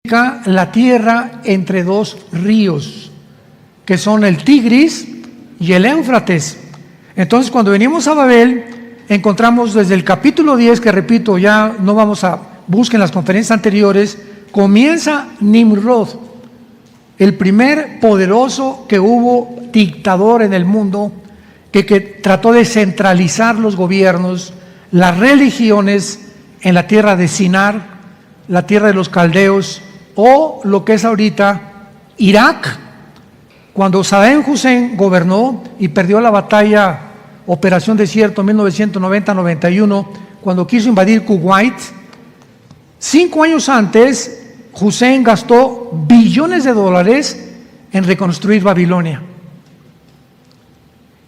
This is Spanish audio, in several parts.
la tierra entre dos ríos, que son el Tigris y el Éufrates. Entonces, cuando venimos a Babel, encontramos desde el capítulo 10, que repito, ya no vamos a buscar en las conferencias anteriores, comienza Nimrod, el primer poderoso que hubo dictador en el mundo, que trató de centralizar los gobiernos, las religiones en la tierra de Sinar, la tierra de los caldeos, o lo que es ahorita Irak. Cuando Saddam Hussein gobernó y perdió la batalla Operación Desierto en 1990-91, cuando quiso invadir Kuwait, 5 años antes Hussein gastó billones de dólares en reconstruir Babilonia.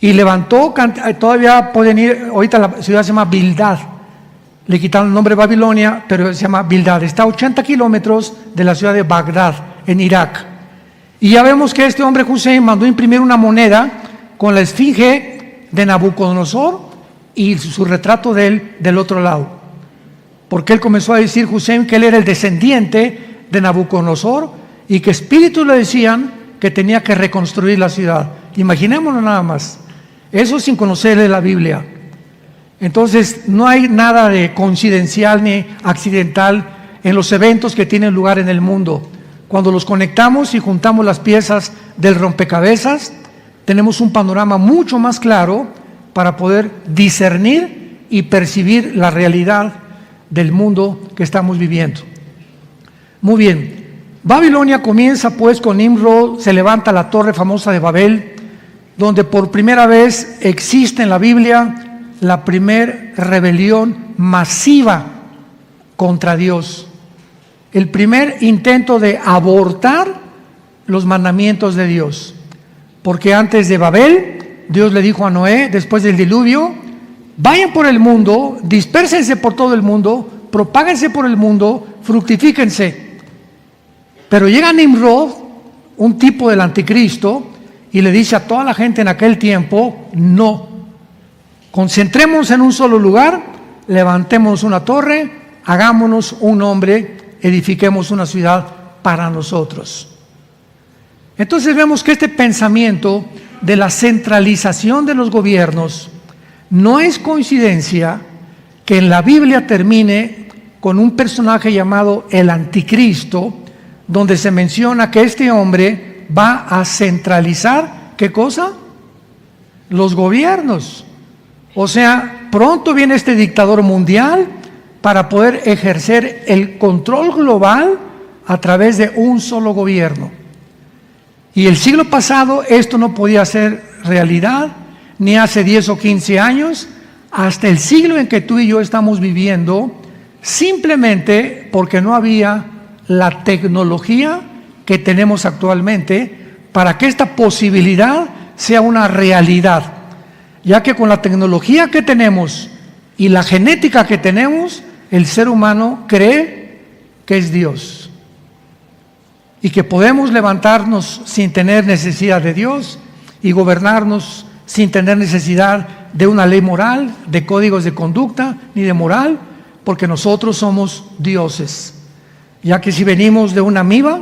Y levantó, todavía pueden ir, ahorita la ciudad se llama Bildad, le quitaron el nombre Babilonia, pero se llama Bildad, está a 80 kilómetros de la ciudad de Bagdad, en Irak. Y ya vemos que este hombre Hussein mandó imprimir una moneda con la esfinge de Nabucodonosor y su retrato de él del otro lado. Porque él comenzó a decir, Hussein, que él era el descendiente de Nabucodonosor y que espíritus le decían que tenía que reconstruir la ciudad. Imaginémonos nada más, eso sin conocerle la Biblia. Entonces no hay nada de coincidencial ni accidental en los eventos que tienen lugar en el mundo. Cuando los conectamos y juntamos las piezas del rompecabezas, tenemos un panorama mucho más claro para poder discernir y percibir la realidad del mundo que estamos viviendo. Muy bien, Babilonia comienza pues con Nimrod, se levanta la torre famosa de Babel, donde por primera vez existe en la Biblia la primer rebelión masiva contra Dios, el primer intento de abortar los mandamientos de Dios, porque antes de Babel, Dios le dijo a Noé, después del diluvio, vayan por el mundo, dispérsense por todo el mundo, propáguense por el mundo, fructifíquense. Pero llega Nimrod, un tipo del anticristo, y le dice a toda la gente en aquel tiempo, no, concentrémonos en un solo lugar, levantemos una torre, hagámonos un hombre, edifiquemos una ciudad para nosotros. Entonces vemos que este pensamiento de la centralización de los gobiernos no es coincidencia que en la Biblia termine con un personaje llamado el anticristo, donde se menciona que este hombre va a centralizar, ¿qué cosa? Los gobiernos. O sea, pronto viene este dictador mundial para poder ejercer el control global a través de un solo gobierno. Y el siglo pasado esto no podía ser realidad, ni hace 10 o 15 años, hasta el siglo en que tú y yo estamos viviendo, simplemente porque no había la tecnología que tenemos actualmente para que esta posibilidad sea una realidad. Ya que con la tecnología que tenemos y la genética que tenemos, el ser humano cree que es Dios y que podemos levantarnos sin tener necesidad de Dios y gobernarnos sin tener necesidad de una ley moral, de códigos de conducta ni de moral, porque nosotros somos dioses. Ya que si venimos de una amiba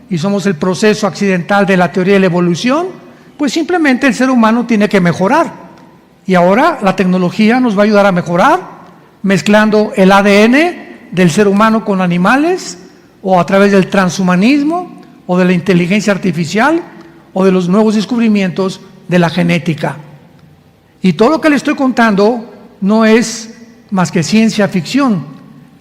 y somos el proceso accidental de la teoría de la evolución, pues simplemente el ser humano tiene que mejorar. Y ahora la tecnología nos va a ayudar a mejorar, mezclando el ADN del ser humano con animales, o a través del transhumanismo, o de la inteligencia artificial, o de los nuevos descubrimientos de la genética. Y todo lo que le estoy contando no es más que ciencia ficción,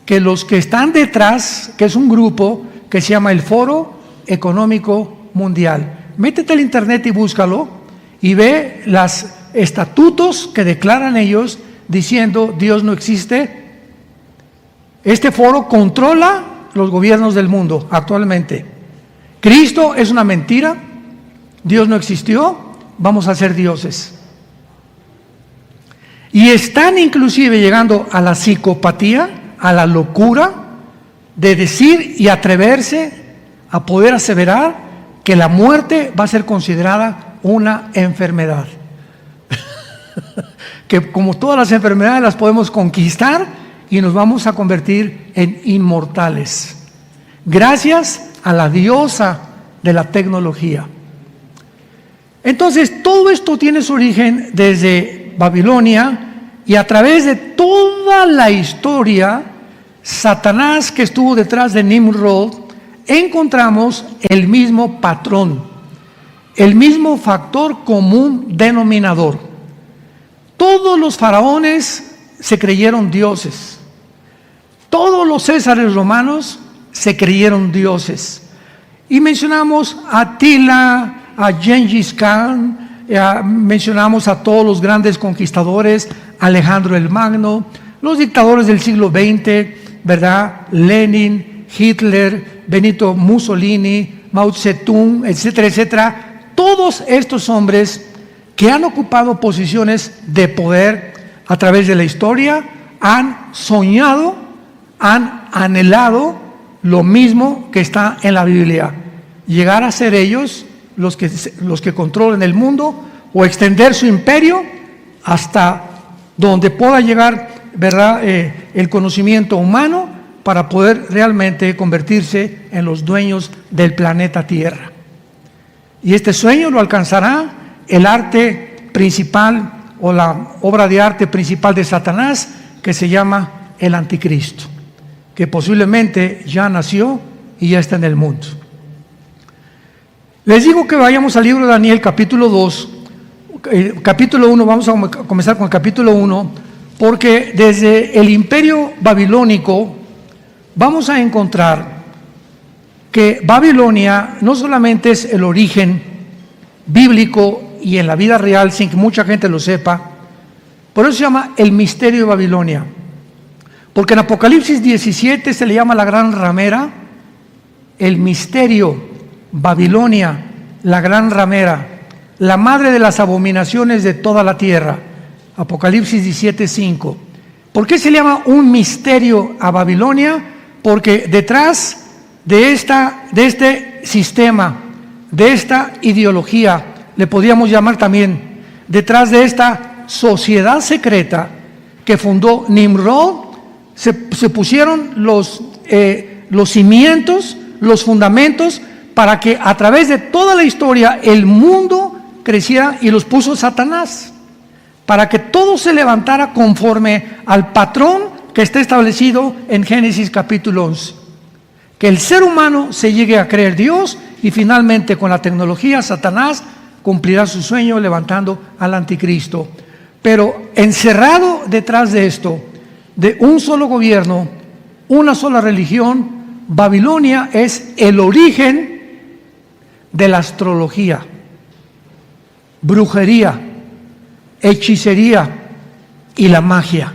que los que están detrás, que es un grupo que se llama el Foro Económico Mundial. Métete al internet y búscalo, y ve las estatutos que declaran ellos diciendo Dios no existe. Este foro controla los gobiernos del mundo actualmente. Cristo es una mentira, Dios no existió, vamos a ser dioses. Y están inclusive llegando a la psicopatía, a la locura de decir y atreverse a poder aseverar que la muerte va a ser considerada una enfermedad. Que como todas las enfermedades las podemos conquistar y nos vamos a convertir en inmortales. gracias a la diosa de la tecnología. Entonces, todo esto tiene su origen desde Babilonia, y a través de toda la historia, Satanás, que estuvo detrás de Nimrod, encontramos el mismo patrón, el mismo factor común denominador. Todos los faraones se creyeron dioses. Todos los césares romanos se creyeron dioses. Y mencionamos a Atila, a Gengis Khan, mencionamos a todos los grandes conquistadores, Alejandro el Magno, los dictadores del siglo XX, ¿verdad? Lenin, Hitler, Benito Mussolini, Mao Zedong, etcétera, etcétera. Todos estos hombres que han ocupado posiciones de poder a través de la historia han soñado, han anhelado lo mismo que está en la Biblia: llegar a ser ellos los que controlen el mundo, o extender su imperio hasta donde pueda llegar, ¿verdad?, el conocimiento humano, para poder realmente convertirse en los dueños del planeta Tierra. Y este sueño lo alcanzará el arte principal, o la obra de arte principal de Satanás, que se llama el Anticristo, que posiblemente ya nació y ya está en el mundo. Les digo que vayamos al libro de Daniel, capítulo 2, capítulo 1, vamos a comenzar con el capítulo 1, porque desde el imperio babilónico vamos a encontrar que Babilonia no solamente es el origen bíblico y en la vida real, sin que mucha gente lo sepa, por eso se llama el misterio de Babilonia, porque en Apocalipsis 17 se le llama la gran ramera, el misterio, Babilonia, la gran ramera, la madre de las abominaciones de toda la tierra. Apocalipsis 17:5. ¿Por qué se le llama un misterio a Babilonia? Porque detrás de este sistema, de esta ideología, le podríamos llamar también, detrás de esta sociedad secreta que fundó Nimrod, se pusieron los cimientos, los fundamentos, para que a través de toda la historia el mundo creciera, y los puso Satanás, para que todo se levantara conforme al patrón que está establecido en Génesis capítulo 11. Que el ser humano se llegue a creer Dios, y finalmente con la tecnología Satanás cumplirá su sueño levantando al anticristo. Pero encerrado detrás de esto, de un solo gobierno, una sola religión, Babilonia es el origen de la astrología, brujería, hechicería y la magia.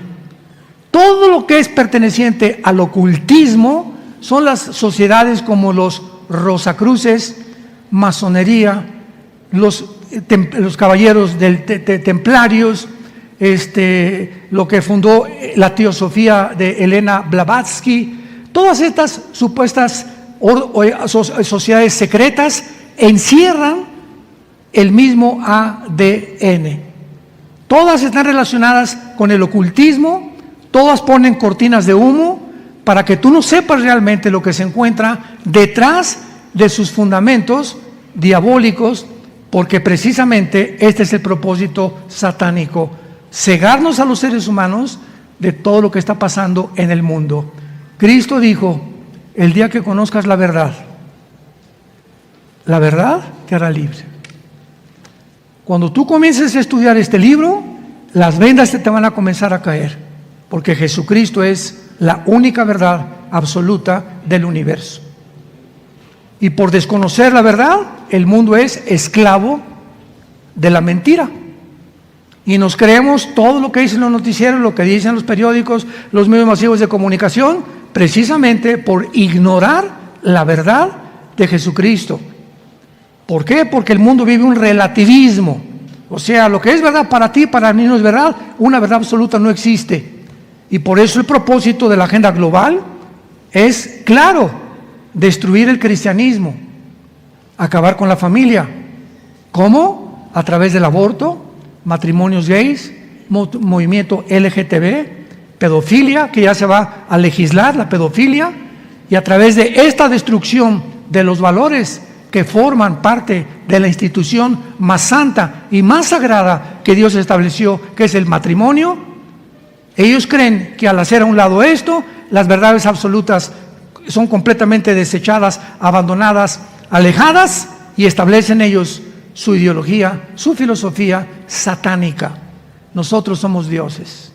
Todo lo que es perteneciente al ocultismo son las sociedades como los Rosacruces, masonería, los caballeros templarios, lo que fundó la teosofía de Elena Blavatsky. Todas estas supuestas sociedades secretas encierran el mismo ADN. Todas están relacionadas con el ocultismo, todas ponen cortinas de humo para que tú no sepas realmente lo que se encuentra detrás de sus fundamentos diabólicos, porque precisamente este es el propósito satánico: cegarnos a los seres humanos de todo lo que está pasando en el mundo. Cristo dijo: el día que conozcas la verdad te hará libre. Cuando tú comiences a estudiar este libro, las vendas te van a comenzar a caer, porque Jesucristo es la única verdad absoluta del universo. Y por desconocer la verdad, el mundo es esclavo de la mentira. Y nos creemos todo lo que dicen los noticieros, lo que dicen los periódicos, los medios masivos de comunicación, precisamente por ignorar la verdad de Jesucristo. ¿Por qué? Porque el mundo vive un relativismo. O sea, lo que es verdad para ti, para mí no es verdad. Una verdad absoluta no existe. Y por eso el propósito de la agenda global es claro: destruir el cristianismo, acabar con la familia. ¿Cómo? A través del aborto, matrimonios gays, movimiento LGTB, pedofilia, que ya se va a legislar la pedofilia, Y a través de esta destrucción de los valores que forman parte de la institución más santa y más sagrada que Dios estableció, que es el matrimonio, ellos creen que al hacer a un lado esto, las verdades absolutas son completamente desechadas, abandonadas, alejadas, y establecen ellos su ideología, su filosofía satánica. Nosotros somos dioses.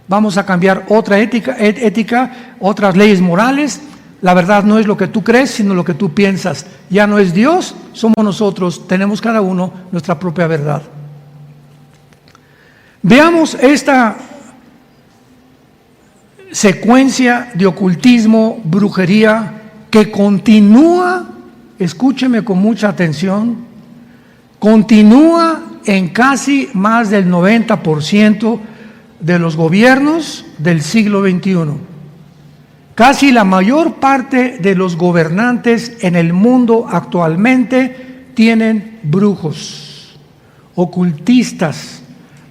Vamos a cambiar otra ética, otras leyes morales. La verdad no es lo que tú crees, sino lo que tú piensas. Ya no es Dios, somos nosotros. Tenemos cada uno nuestra propia verdad. Veamos esta secuencia de ocultismo, brujería, que continúa, escúcheme con mucha atención, continúa en casi más del 90% de los gobiernos del siglo XXI. Casi la mayor parte de los gobernantes en el mundo actualmente tienen brujos, ocultistas,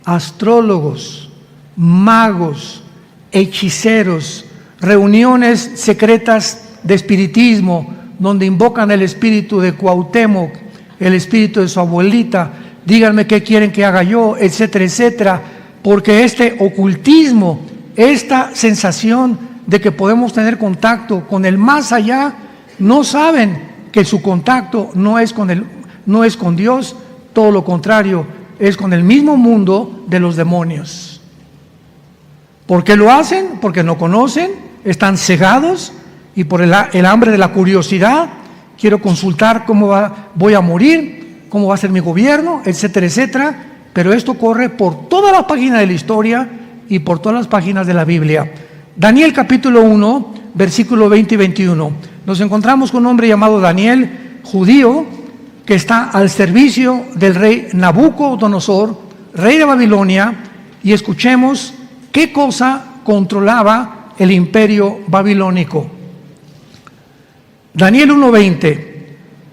astrólogos, magos, hechiceros, reuniones secretas de espiritismo donde invocan el espíritu de Cuauhtémoc, el espíritu de su abuelita, díganme qué quieren que haga yo, etcétera, etcétera, porque este ocultismo, esta sensación de que podemos tener contacto con el más allá, no saben que su contacto no es con Dios, todo lo contrario, es con el mismo mundo de los demonios. ¿Por qué lo hacen? Porque no conocen, están cegados y por el hambre de la curiosidad, quiero consultar cómo voy a morir, cómo va a ser mi gobierno, etcétera, etcétera, pero esto corre por toda la página de la historia y por todas las páginas de la Biblia. Daniel capítulo 1, versículo 20 y 21. Nos encontramos con un hombre llamado Daniel, judío, que está al servicio del rey Nabucodonosor, rey de Babilonia, y escuchemos qué cosa controlaba el imperio babilónico. Daniel 1:20.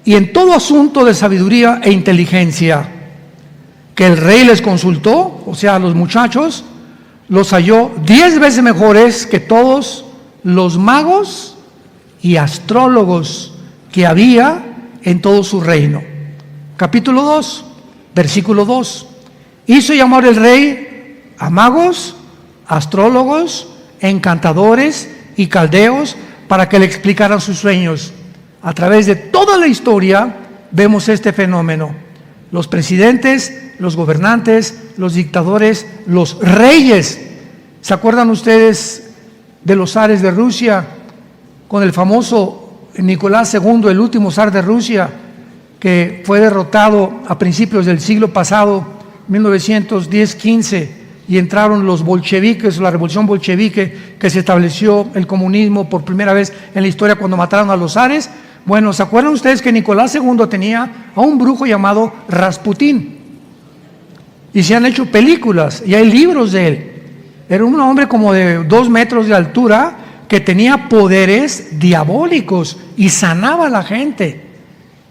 Y en todo asunto de sabiduría e inteligencia que el rey les consultó, o sea, a los muchachos, los halló 10 veces mejores que todos los magos y astrólogos que había en todo su reino. Capítulo 2, versículo 2. Hizo llamar el rey a magos, astrólogos, encantadores y caldeos para que le explicaran sus sueños. A través de toda la historia vemos este fenómeno. Los presidentes, los gobernantes, los dictadores, los reyes. ¿Se acuerdan ustedes de los zares de Rusia? Con el famoso Nicolás II, el último zar de Rusia, que fue derrotado a principios del siglo pasado, 1910-15, y entraron los bolcheviques, la revolución bolchevique, que se estableció el comunismo por primera vez en la historia cuando mataron a los zares. Bueno, ¿se acuerdan ustedes que Nicolás II tenía a un brujo llamado Rasputín? Y se han hecho películas y hay libros de él. Era un hombre como de 2 metros de altura que tenía poderes diabólicos y sanaba a la gente.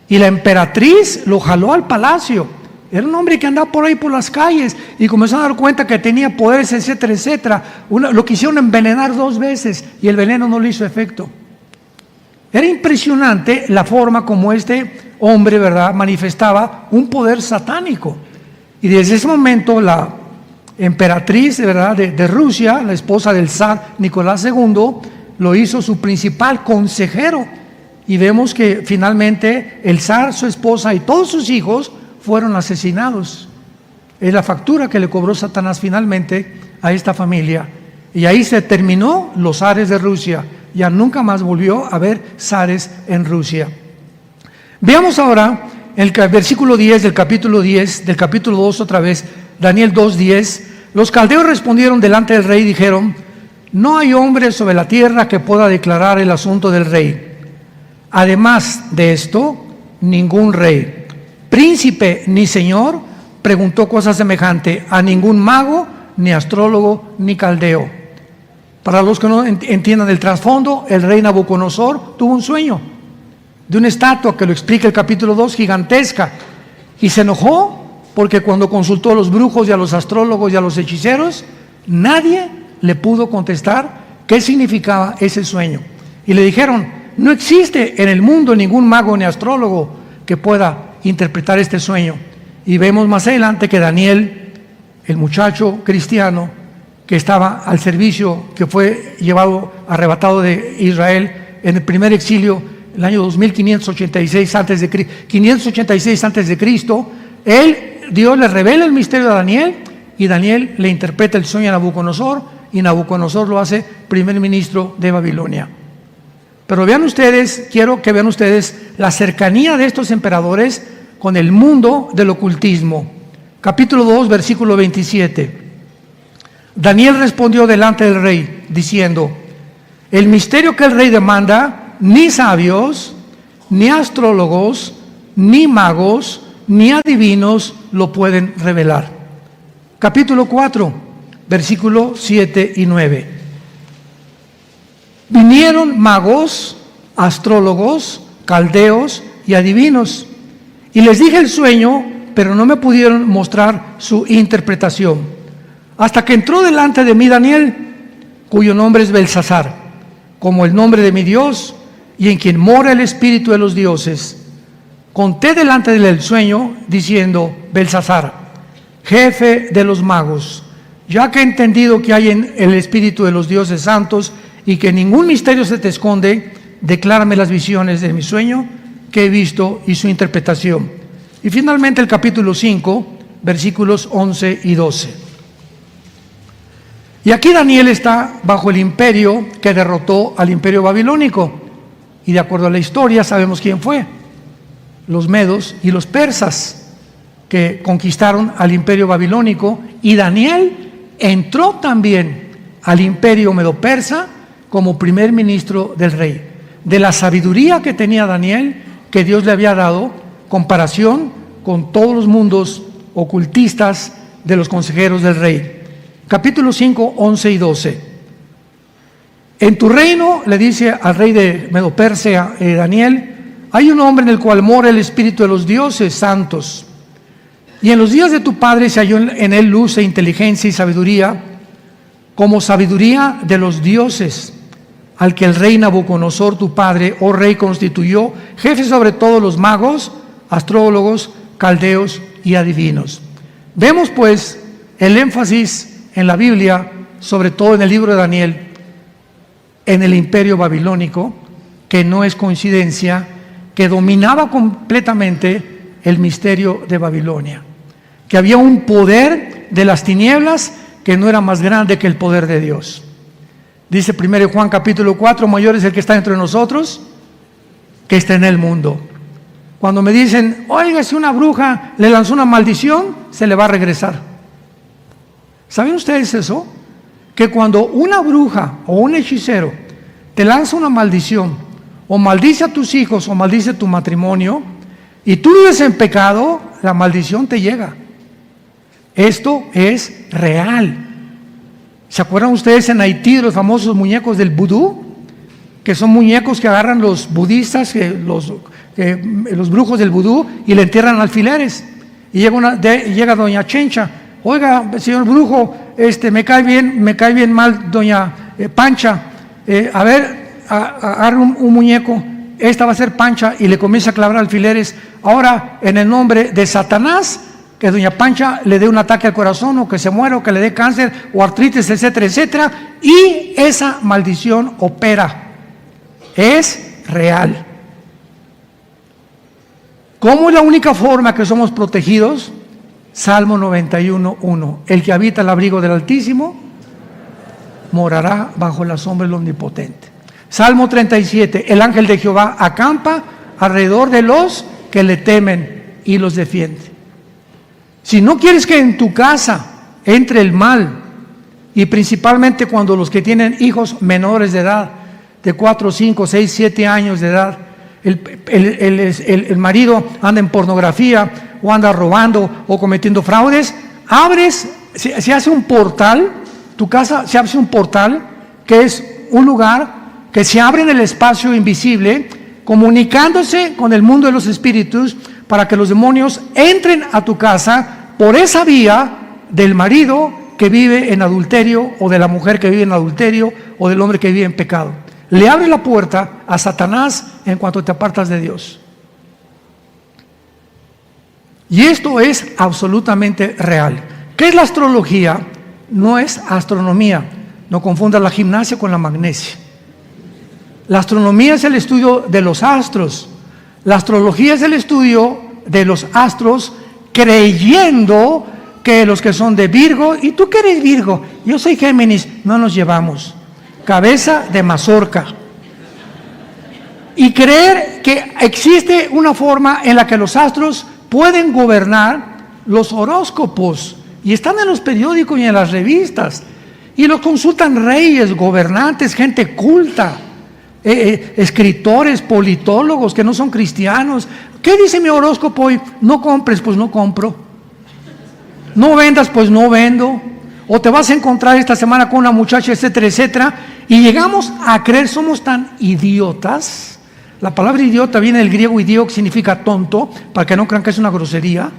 Y la emperatriz lo jaló al palacio. Era un hombre que andaba por ahí por las calles y comenzó a dar cuenta que tenía poderes, etcétera, etcétera. Lo quisieron envenenar 2 veces y el veneno no le hizo efecto. Era impresionante la forma como este hombre, ¿verdad?, manifestaba un poder satánico. Y desde ese momento la emperatriz, ¿verdad?, de Rusia, la esposa del zar Nicolás II, lo hizo su principal consejero. Y vemos que finalmente el zar, su esposa y todos sus hijos fueron asesinados. Es la factura que le cobró Satanás finalmente a esta familia. Y ahí se terminó los zares de Rusia. Ya nunca más volvió a haber zares en Rusia. Veamos ahora el versículo 10 del capítulo 10, del capítulo 2 otra vez, Daniel 2:10. Los caldeos respondieron delante del rey y dijeron: no hay hombre sobre la tierra que pueda declarar el asunto del rey. Además de esto, ningún rey, príncipe ni señor preguntó cosa semejante a ningún mago, ni astrólogo, ni caldeo. Para los que no entiendan el trasfondo, el rey Nabucodonosor tuvo un sueño de una estatua que lo explica el capítulo 2, gigantesca, y se enojó porque cuando consultó a los brujos y a los astrólogos y a los hechiceros, nadie le pudo contestar qué significaba ese sueño. Y le dijeron: no existe en el mundo ningún mago ni astrólogo que pueda interpretar este sueño. Y vemos más adelante que Daniel, el muchacho cristiano que estaba al servicio, que fue arrebatado de Israel en el primer exilio, el año 2586 antes de Cristo, Dios le revela el misterio a Daniel, y Daniel le interpreta el sueño a Nabucodonosor, y Nabucodonosor lo hace primer ministro de Babilonia. Pero vean ustedes, quiero que vean ustedes la cercanía de estos emperadores con el mundo del ocultismo. Capítulo 2, versículo 27. Daniel respondió delante del rey, diciendo: el misterio que el rey demanda, ni sabios, ni astrólogos, ni magos, ni adivinos lo pueden revelar. Capítulo 4, versículos 7 y 9. Vinieron magos, astrólogos, caldeos y adivinos, y les dije el sueño, pero no me pudieron mostrar su interpretación, hasta que entró delante de mí Daniel, cuyo nombre es Belsasar, como el nombre de mi Dios, y en quien mora el espíritu de los dioses. Conté delante de él el sueño, diciendo: Belsasar, jefe de los magos, ya que he entendido que hay en el espíritu de los dioses santos, y que ningún misterio se te esconde, declárame las visiones de mi sueño que he visto y su interpretación. Y finalmente el capítulo 5, versículos 11 y 12. Y aquí Daniel está bajo el imperio que derrotó al imperio babilónico, y de acuerdo a la historia sabemos quién fue: los medos y los persas, que conquistaron al imperio babilónico, y Daniel entró también al imperio medo-persa como primer ministro del rey. De la sabiduría que tenía Daniel, que Dios le había dado, comparación con todos los mundos ocultistas de los consejeros del rey. Capítulo 5, 11 y 12. En tu reino, le dice al rey de Medo-Persia, Daniel, hay un hombre en el cual mora el espíritu de los dioses santos, y en los días de tu padre se halló en él luz e inteligencia y sabiduría, como sabiduría de los dioses, al que el rey Nabucodonosor tu padre, oh rey, constituyó jefe sobre todos los magos, astrólogos, caldeos y adivinos. Vemos pues el énfasis en la Biblia, sobre todo en el libro de Daniel, en el imperio babilónico, que no es coincidencia, que dominaba completamente el misterio de Babilonia, que había un poder de las tinieblas que no era más grande que el poder de Dios. Dice 1 Juan capítulo 4, mayor es el que está entre nosotros que está en el mundo. Cuando me dicen: oiga, si una bruja le lanzó una maldición, se le va a regresar. ¿Saben ustedes eso? Que cuando una bruja o un hechicero te lanza una maldición, o maldice a tus hijos, o maldice tu matrimonio, y tú vives en pecado, la maldición te llega. Esto es real. ¿Se acuerdan ustedes en Haití de los famosos muñecos del vudú? Que son muñecos que agarran los budistas, los brujos del vudú, y le entierran alfileres. Y llega doña Chencha: oiga, señor brujo, me cae bien mal doña Pancha, a ver, agarra un muñeco, esta va a ser Pancha, y le comienza a clavar alfileres. Ahora, en el nombre de Satanás, que doña Pancha le dé un ataque al corazón, o que se muera, o que le dé cáncer, o artritis, etcétera, etcétera, y esa maldición opera. Es real. ¿Cómo es la única forma que somos protegidos? Salmo 91:1. El que habita el abrigo del Altísimo morará bajo la sombra del Omnipotente. Salmo 37. El ángel de Jehová acampa alrededor de los que le temen y los defiende. Si no quieres que en tu casa entre el mal, y principalmente cuando los que tienen hijos menores de edad, de 4, 5, 6, 7 años de edad, el marido anda en pornografía, o anda robando, o cometiendo fraudes, se hace un portal, tu casa se hace un portal, que es un lugar que se abre en el espacio invisible, comunicándose con el mundo de los espíritus, para que los demonios entren a tu casa por esa vía del marido que vive en adulterio, o de la mujer que vive en adulterio, o del hombre que vive en pecado. le abre la puerta a Satanás en cuanto te apartas de Dios. Y esto es absolutamente real. ¿Qué es la astrología? No es astronomía. No confundas la gimnasia con la magnesia. La astronomía es el estudio de los astros. La astrología es el estudio de los astros, creyendo que los que son de Virgo, ¿y tú qué eres Virgo? Yo soy Géminis. No nos llevamos. Cabeza de mazorca. Y creer que existe una forma en la que los astros pueden gobernar los horóscopos. Y están en los periódicos y en las revistas. Y los consultan reyes, gobernantes, gente culta. Escritores, politólogos que no son cristianos. ¿Qué dice mi horóscopo hoy? No compres, pues no compro. No vendas, pues no vendo. O te vas a encontrar esta semana con una muchacha, etcétera, etcétera. Y llegamos a creer, somos tan idiotas. La palabra idiota viene del griego idio, que significa tonto, para que no crean que es una grosería.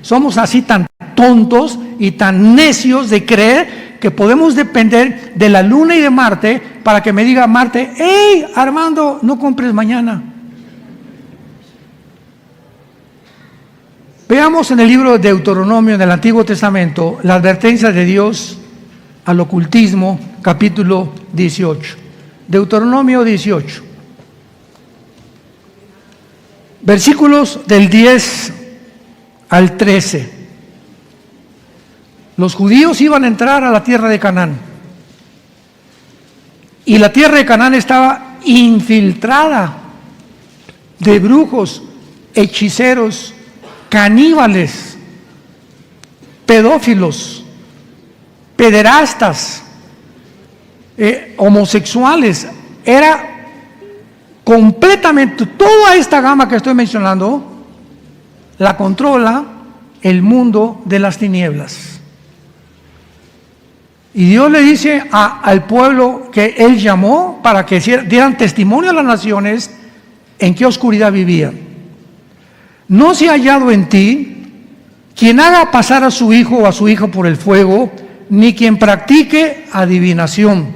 Somos así tan tontos y tan necios de creer que podemos depender de la luna y de Marte para que me diga Marte: hey Armando, no compres mañana. Veamos en el libro de Deuteronomio, en el Antiguo Testamento, la advertencia de Dios al ocultismo, capítulo 18. Deuteronomio 18. Versículos del 10 al 13. Los judíos iban a entrar a la tierra de Canaán. Y la tierra de Canaán estaba infiltrada de brujos, hechiceros, caníbales, pedófilos, pederastas, homosexuales. Era completamente, toda esta gama que estoy mencionando, la controla el mundo de las tinieblas. Y Dios le dice al pueblo que Él llamó para que dieran testimonio a las naciones en qué oscuridad vivían. No se ha hallado en ti quien haga pasar a su hijo o a su hija por el fuego, ni quien practique adivinación,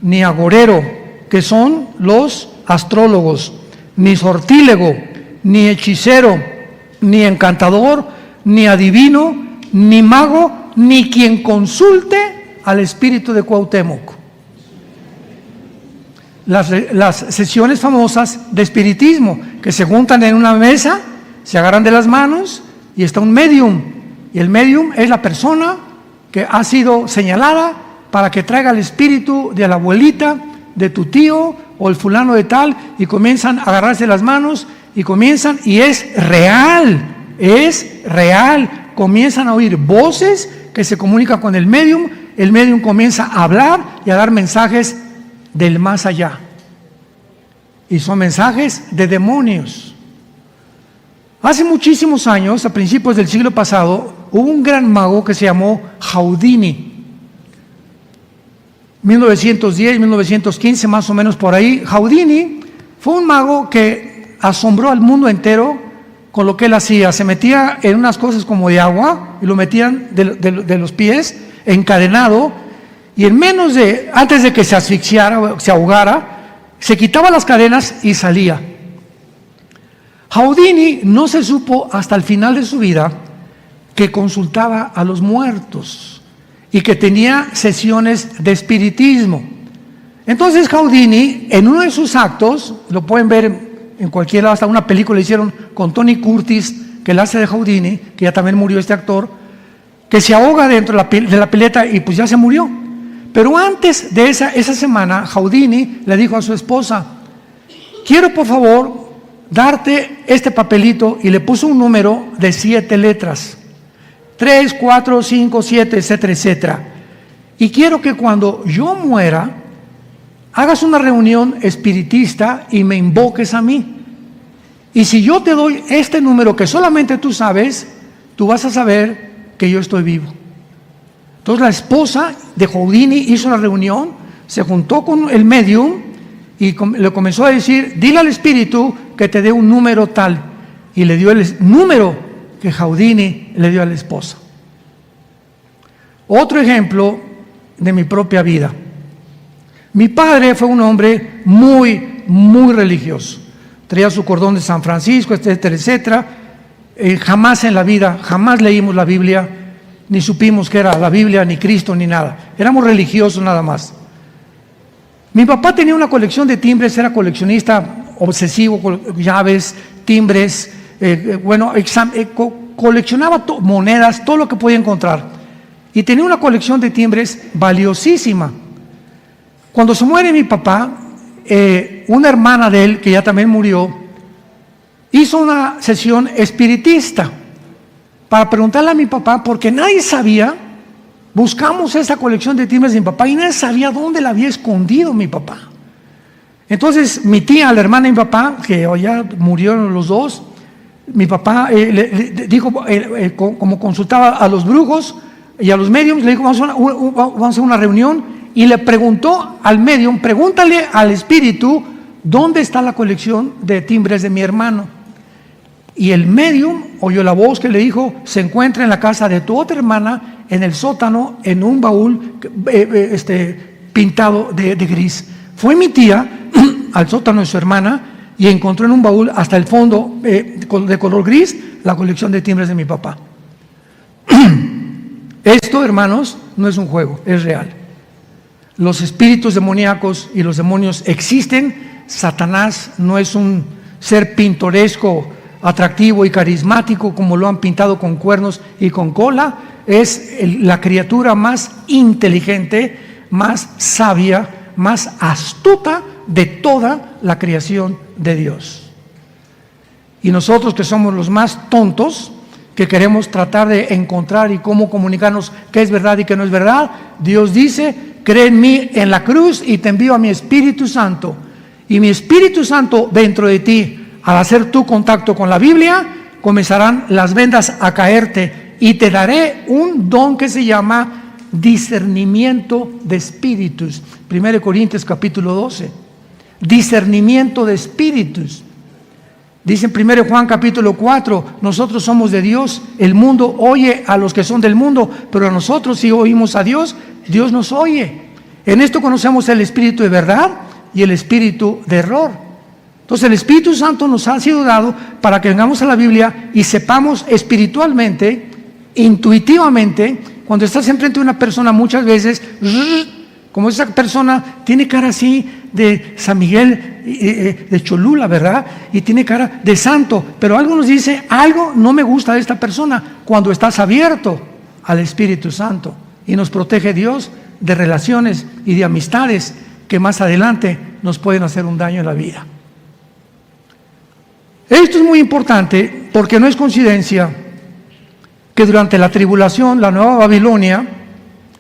ni agorero, que son los astrólogos, ni sortílego, ni hechicero, ni encantador, ni adivino, ni mago, ni quien consulte al espíritu de Cuauhtémoc. Las sesiones famosas de espiritismo, que se juntan en una mesa, se agarran de las manos y está un medium. Y el medium es la persona que ha sido señalada para que traiga el espíritu de la abuelita, de tu tío o el fulano de tal, y comienzan a agarrarse las manos y comienzan, y es real, comienzan a oír voces que se comunican con el medium comienza a hablar y a dar mensajes del más allá, y son mensajes de demonios. Hace muchísimos años, a principios del siglo pasado, hubo un gran mago que se llamó Houdini. 1910, 1915, más o menos por ahí. Houdini fue un mago que asombró al mundo entero con lo que él hacía. Se metía en unas cosas como de agua y lo metían de los pies, encadenado, y antes de que se asfixiara o se ahogara, se quitaba las cadenas y salía. Houdini no se supo hasta el final de su vida que consultaba a los muertos y que tenía sesiones de espiritismo. Entonces Houdini, en uno de sus actos, lo pueden ver en cualquier lado, hasta una película hicieron con Tony Curtis, que él hace de Houdini, que ya también murió este actor, que se ahoga dentro de la pileta y pues ya se murió. Pero antes de esa semana, Houdini le dijo a su esposa: quiero por favor darte este papelito, y le puso un número de 7 letras, 3, 4, 5, 7, etcétera, etcétera. Y quiero que cuando yo muera, hagas una reunión espiritista y me invoques a mí. Y si yo te doy este número que solamente tú sabes, tú vas a saber que yo estoy vivo. Entonces la esposa de Houdini hizo una reunión, se juntó con el medium y le comenzó a decir: dile al espíritu que te dé un número tal. Y le dio el número que Houdini le dio a la esposa. Otro ejemplo de mi propia vida. Mi padre fue un hombre muy, muy religioso. Traía su cordón de San Francisco, etcétera, etcétera. Jamás en la vida, jamás leímos la Biblia, ni supimos que era la Biblia, ni Cristo, ni nada. Éramos religiosos nada más. Mi papá tenía una colección de timbres, era coleccionista obsesivo, llaves, timbres, coleccionaba monedas, todo lo que podía encontrar. Y tenía una colección de timbres valiosísima. Cuando se muere mi papá, una hermana de él, que ya también murió, hizo una sesión espiritista para preguntarle a mi papá, porque nadie sabía. Buscamos esa colección de timbres de mi papá y nadie sabía dónde la había escondido mi papá. Entonces mi tía, la hermana de mi papá, que ya murieron los dos, mi papá le dijo, como consultaba a los brujos y a los médiums, le dijo, vamos a hacer una reunión, y le preguntó al médium, pregúntale al espíritu dónde está la colección de timbres de mi hermano. Y el médium oyó la voz que le dijo, se encuentra en la casa de tu otra hermana, en el sótano, en un baúl pintado de gris. Fue mi tía al sótano de su hermana y encontró en un baúl hasta el fondo de color gris la colección de timbres de mi papá. Esto, hermanos, no es un juego, es real. Los espíritus demoníacos y los demonios existen. Satanás no es un ser pintoresco, atractivo y carismático como lo han pintado con cuernos y con cola. Es la criatura más inteligente, más sabia, más astuta de toda la creación de Dios. Y nosotros, que somos los más tontos, que queremos tratar de encontrar y cómo comunicarnos qué es verdad y qué no es verdad, Dios dice, cree en mí en la cruz y te envío a mi Espíritu Santo. Y mi Espíritu Santo dentro de ti, al hacer tu contacto con la Biblia, comenzarán las vendas a caerte y te daré un don que se llama discernimiento de espíritus. 1 Corintios capítulo 12. Discernimiento de espíritus. Dice en 1 Juan capítulo 4, nosotros somos de Dios, el mundo oye a los que son del mundo, pero a nosotros, si oímos a Dios, Dios nos oye. En esto conocemos el espíritu de verdad y el espíritu de error. Entonces el Espíritu Santo nos ha sido dado para que vengamos a la Biblia y sepamos espiritualmente, intuitivamente. Cuando estás enfrente de una persona, muchas veces, como esa persona tiene cara así de San Miguel, de Cholula, ¿verdad? Y tiene cara de santo, pero algo nos dice, algo no me gusta de esta persona. Cuando estás abierto al Espíritu Santo y nos protege Dios de relaciones y de amistades que más adelante nos pueden hacer un daño en la vida. Esto es muy importante porque no es coincidencia que durante la tribulación la Nueva Babilonia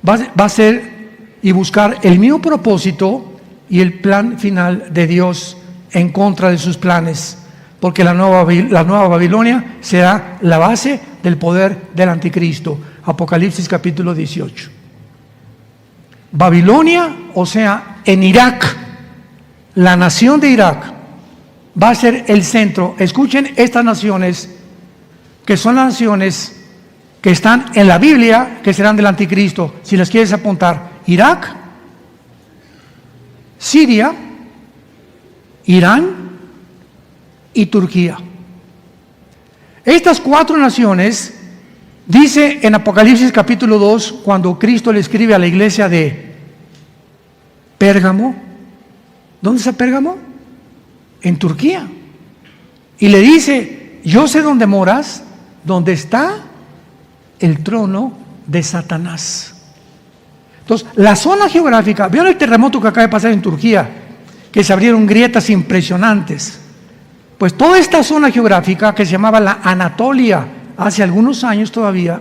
va a ser y buscar el mismo propósito y el plan final de Dios en contra de sus planes, porque la nueva Babilonia será la base del poder del anticristo. Apocalipsis capítulo 18. Babilonia, o sea, en Irak, la nación de Irak va a ser el centro. Escuchen estas naciones, que son las naciones que están en la Biblia, que serán del anticristo. Si las quieres apuntar: Irak, Siria, Irán y Turquía. Estas cuatro naciones, dice en Apocalipsis capítulo 2, cuando Cristo le escribe a la iglesia de Pérgamo. ¿Dónde está Pérgamo? En Turquía. Y le dice: yo sé dónde moras, donde está el trono de Satanás. Entonces, la zona geográfica, ¿vieron el terremoto que acaba de pasar en Turquía? Que se abrieron grietas impresionantes. Pues toda esta zona geográfica, que se llamaba la Anatolia hace algunos años todavía,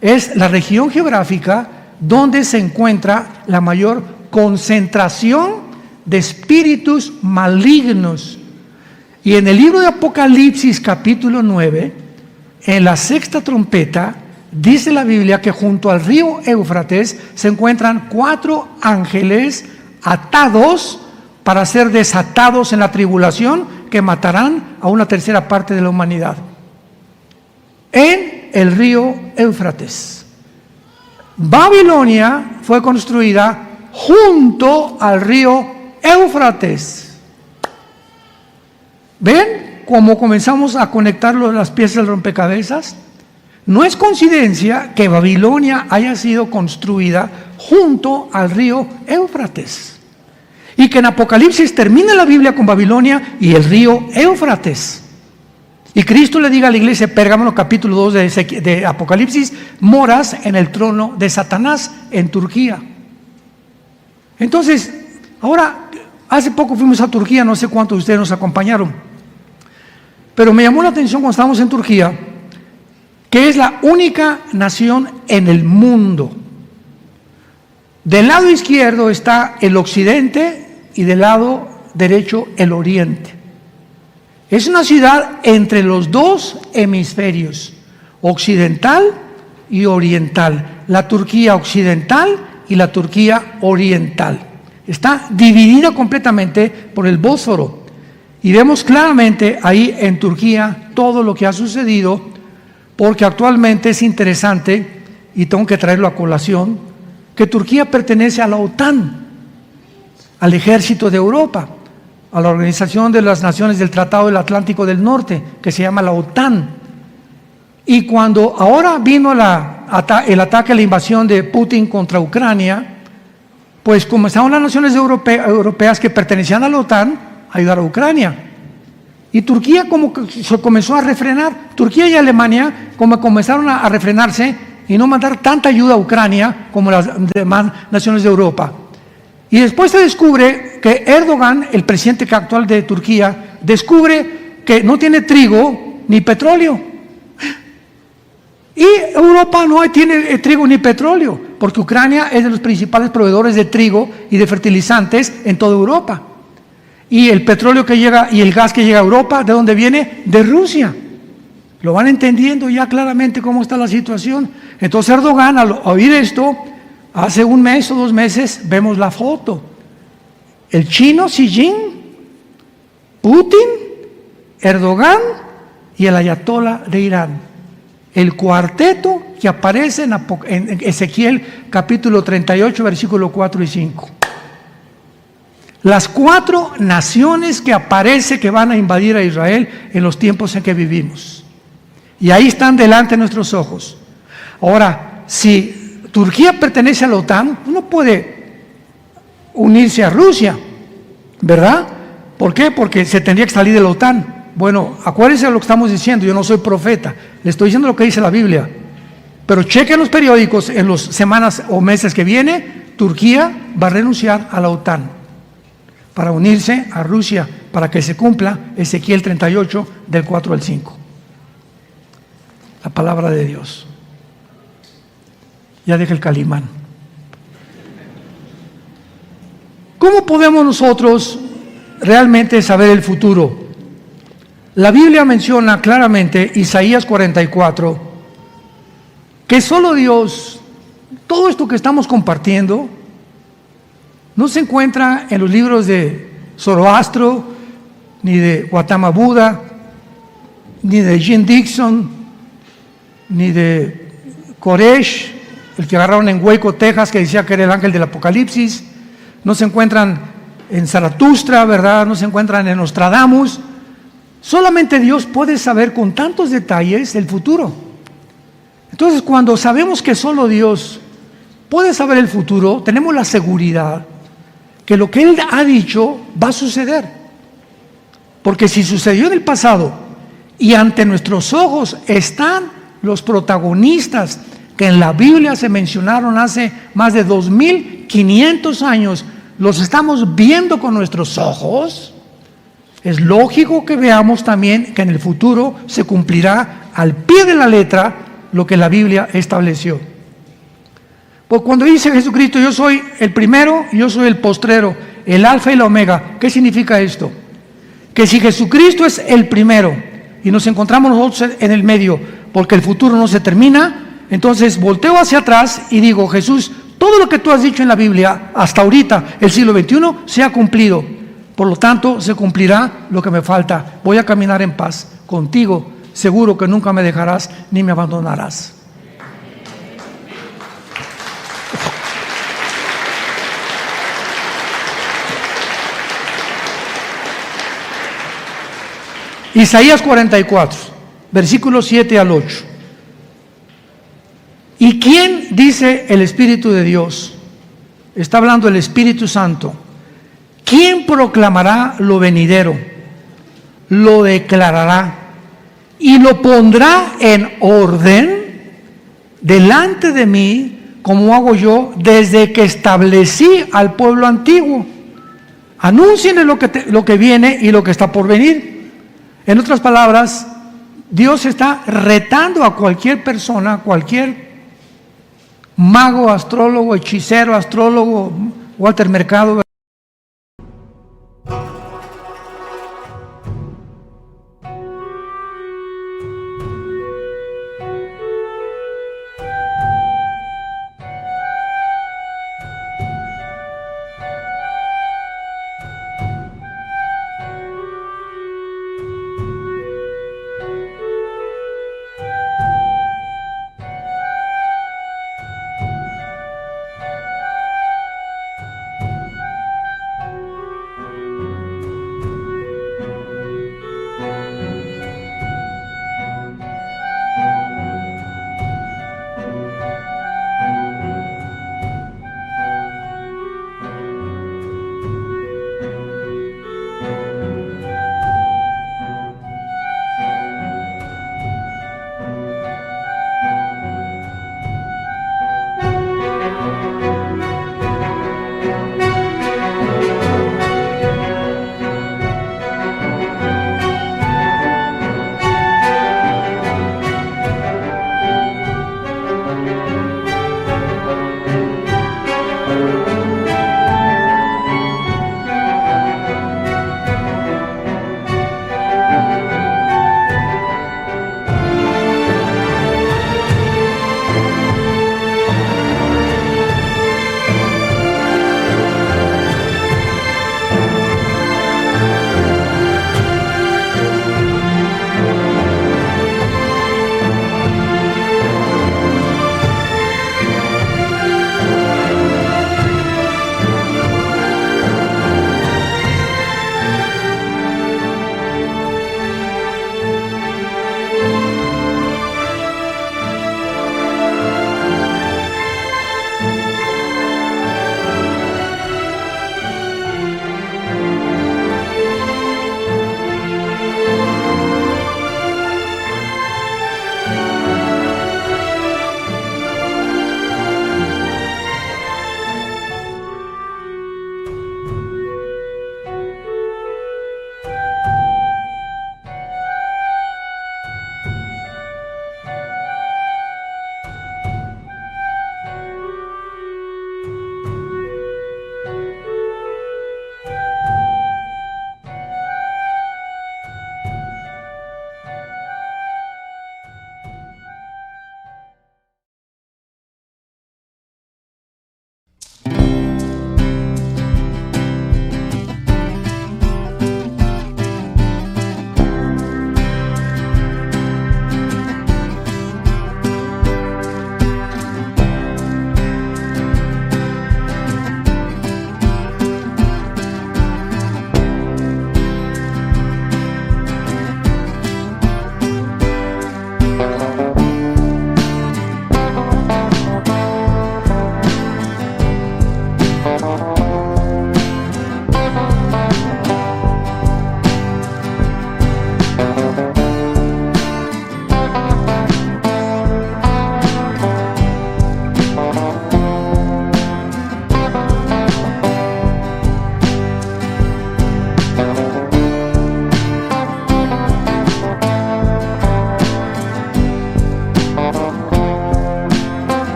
es la región geográfica donde se encuentra la mayor concentración de espíritus malignos. Y en el libro de Apocalipsis capítulo 9, en la sexta trompeta, dice la Biblia que junto al río Éufrates se encuentran 4 ángeles atados para ser desatados en la tribulación, que matarán a una tercera parte de la humanidad. En el río Éufrates. Babilonia fue construida junto al río Éufrates. ¿Ven cómo comenzamos a conectar las piezas del rompecabezas? No es coincidencia que Babilonia haya sido construida junto al río Éufrates y que en Apocalipsis termine la Biblia con Babilonia y el río Éufrates. Y Cristo le diga a la iglesia, Pérgamo capítulo 2 de Apocalipsis, moras en el trono de Satanás en Turquía. Entonces, ahora, hace poco fuimos a Turquía, no sé cuántos de ustedes nos acompañaron, pero me llamó la atención cuando estábamos en Turquía, que es la única nación en el mundo. Del lado izquierdo está el occidente y del lado derecho el oriente. Es una ciudad entre los dos hemisferios, occidental y oriental. La Turquía occidental y la Turquía oriental. Está dividida completamente por el Bósforo. Y vemos claramente ahí en Turquía todo lo que ha sucedido, porque actualmente es interesante, y tengo que traerlo a colación, que Turquía pertenece a la OTAN, al ejército de Europa, a la Organización de las Naciones del Tratado del Atlántico del Norte, que se llama la OTAN. Y cuando ahora vino el ataque, la invasión de Putin contra Ucrania, pues comenzaron las naciones europeas que pertenecían a la OTAN a ayudar a Ucrania. Y Turquía como que se comenzó a refrenar. Turquía y Alemania como comenzaron a refrenarse y no mandar tanta ayuda a Ucrania como las demás naciones de Europa. Y después se descubre que Erdogan, el presidente actual de Turquía, descubre que no tiene trigo ni petróleo. Y Europa no tiene trigo ni petróleo, porque Ucrania es de los principales proveedores de trigo y de fertilizantes en toda Europa. Y el petróleo que llega y el gas que llega a Europa, ¿de dónde viene? De Rusia. Lo van entendiendo ya claramente cómo está la situación. Entonces Erdogan, al oír esto, hace un mes o 2 meses, vemos la foto. El chino Xi Jinping, Putin, Erdogan y el ayatolá de Irán. El cuarteto que aparece en Ezequiel capítulo 38, versículo 4 y 5. Las 4 naciones que aparece que van a invadir a Israel en los tiempos en que vivimos. Y ahí están delante de nuestros ojos. Ahora, si Turquía pertenece a la OTAN, uno puede unirse a Rusia, ¿verdad? ¿Por qué? Porque se tendría que salir de la OTAN. Bueno, acuérdense de lo que estamos diciendo, yo no soy profeta, le estoy diciendo lo que dice la Biblia. Pero chequen los periódicos en las semanas o meses que viene, Turquía va a renunciar a la OTAN para unirse a Rusia, para que se cumpla Ezequiel 38, del 4 al 5. La palabra de Dios. Ya deja el calimán. ¿Cómo podemos nosotros realmente saber el futuro? La Biblia menciona claramente, Isaías 44, que solo Dios, todo esto que estamos compartiendo, no se encuentra en los libros de Zoroastro, ni de Gautama Buda, ni de Jim Dixon, ni de Koresh, el que agarraron en Waco, Texas, que decía que era el ángel del Apocalipsis. No se encuentran en Zaratustra, ¿verdad? No se encuentran en Nostradamus. Solamente Dios puede saber con tantos detalles el futuro. Entonces, cuando sabemos que solo Dios puede saber el futuro, tenemos la seguridad que lo que Él ha dicho va a suceder. Porque si sucedió en el pasado y ante nuestros ojos están los protagonistas que en la Biblia se mencionaron hace más de 2500 años, los estamos viendo con nuestros ojos, es lógico que veamos también que en el futuro se cumplirá al pie de la letra lo que la Biblia estableció. Pues cuando dice Jesucristo, yo soy el primero y yo soy el postrero, el alfa y la omega, ¿qué significa esto? Que si Jesucristo es el primero y nos encontramos nosotros en el medio, porque el futuro no se termina, entonces volteo hacia atrás y digo, Jesús, todo lo que tú has dicho en la Biblia hasta ahorita, el siglo XXI, se ha cumplido. Por lo tanto, se cumplirá lo que me falta. Voy a caminar en paz contigo, seguro que nunca me dejarás ni me abandonarás. Isaías 44, versículos 7 al 8. ¿Y quién dice el Espíritu de Dios? Está hablando el Espíritu Santo. ¿Quién proclamará lo venidero? Lo declarará y lo pondrá en orden delante de mí, como hago yo desde que establecí al pueblo antiguo. Anúncienle lo que viene y lo que está por venir. En otras palabras, Dios está retando a cualquier persona, cualquier mago, astrólogo, hechicero, astrólogo, Walter Mercado,